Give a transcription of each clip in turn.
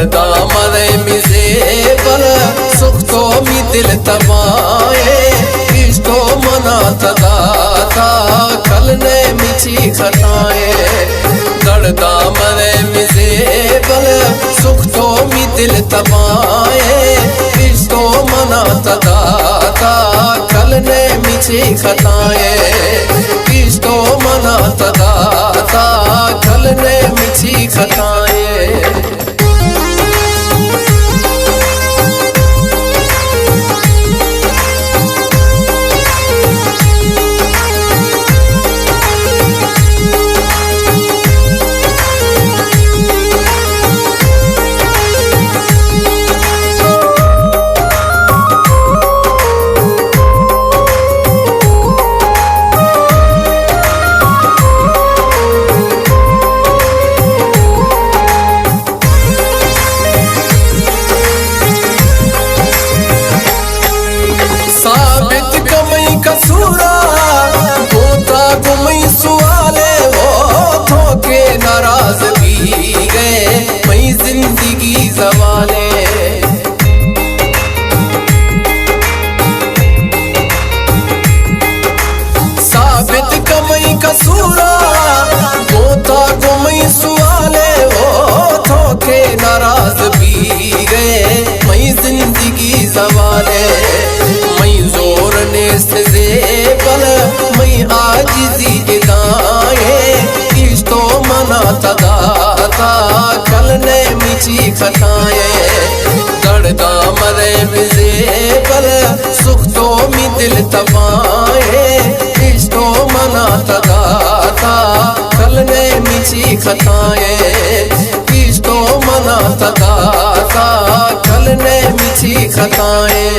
दर्दा मरे मिजे बल सुख तो मी दिल तबाए इश्को मना तदाता कल ने मिची खताए दर्दा मरे मिजे बल सुख तो मी दिल तबाए इश्को मना तदाता कल ने मिची खताए इश्को मना तदाता कल ने मिची खताए साबित कमई कसूरा होता गुमई सुआले वो धोखे नाराज भी गए मई जिंदगी जवाले साबित कमई कसूरा होता गुमई सुआले वो धोखे नाराज भी गए मई जिंदगी जवाले जोर नेस्त ज़ेबल मई आजिज़ी इदाए इश्तो मना तदाता कल ने मिची खताए दर्दा मरे ज़ेबल सुख तो मी दिल तबाए इश्तो मना तदाता कल ने मिची खताए इश्तो मना तदाता कल ने मिची खताए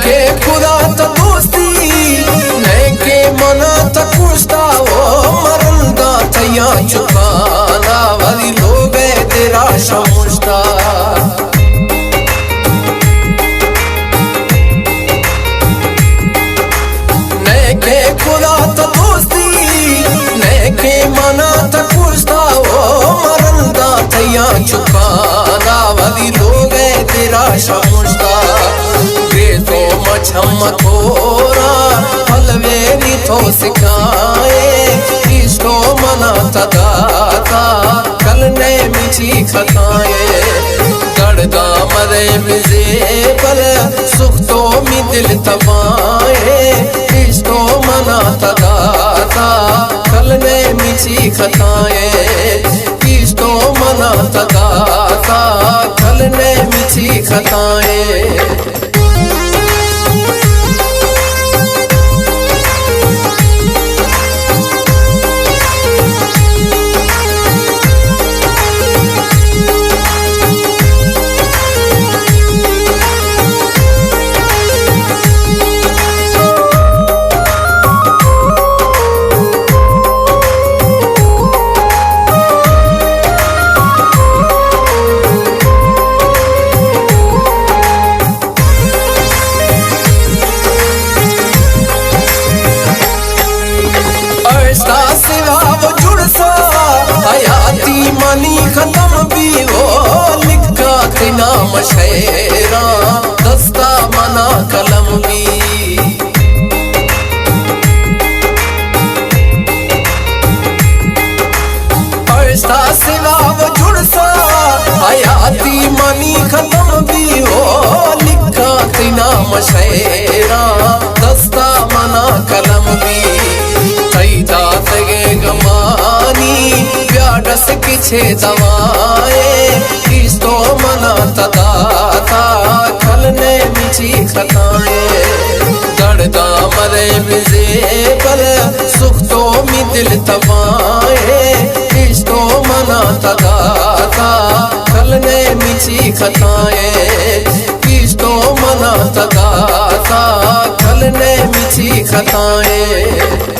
के खुदा तो दोस्ती नहीं के मना तो कुश्ता वो मरंदा तैया चुकाना वाली लोग है तेरा शमुश्ता नहीं के खुदा तो दोस्ती नहीं के मना तो कुश्ता वो मरंदा तैया चुकाना वाली लोग है तेरा शमुश्ता तो मछम थोरा पलवेरी तो सिखाए इश्को मना तदाता कल ने मिची खताए दर्दा मरे मिजे बल सुख तो मी दिल तबाए इश्को मना तदाता कल ने मिची खताए इश्को मना तदाता कल ने मिची खताए हयाती मनी खत्म भी वो लिखा तिना मशेरा दस्ता मना कलम भी ऐसा सिवा वो जुड़सा हयाती मनी खत्म भी वो लिखा तिना मशेरा दस्ता मना कलम भी तैदा तगे गमानी प्याडस किछे दवाए इस्तो मना तदाता कल ने मिची खताए दर्दा मरे मिजे बल सुख तो मी दिल तबाए इस्तो मना तदाता चलने मिची खताएं इस्तो मना तदाता चलने मिची खताएं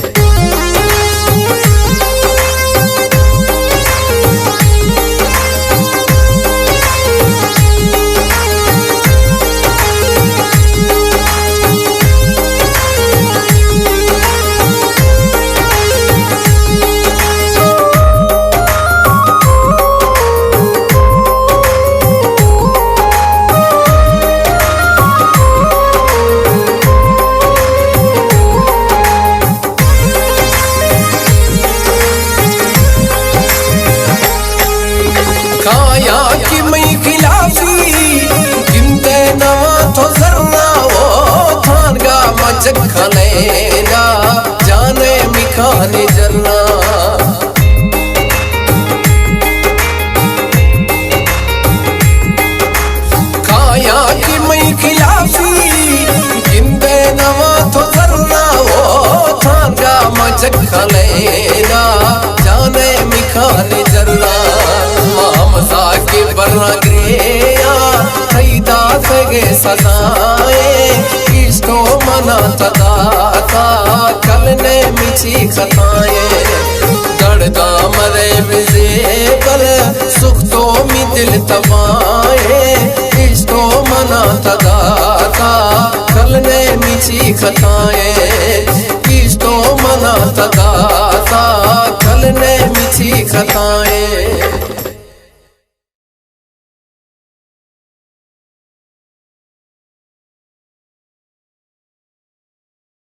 काया की मई खिलाफी गिनते नवा तो जरना ओ थानगा मजक खलेना जाने मिखाने जरना काया की मई खिलाफी गिनते नवा तो जरना ओ थानगा मजक खलेना जाने मिखाने जरना के बरना ग्रेया खैदा सगे सजाए इसको मना तदाता कलने मिची खताएं दर्दा मरे बिजे कल सुख तो मी दिल तबाए इसको मना तदाता कलने मिची खताएं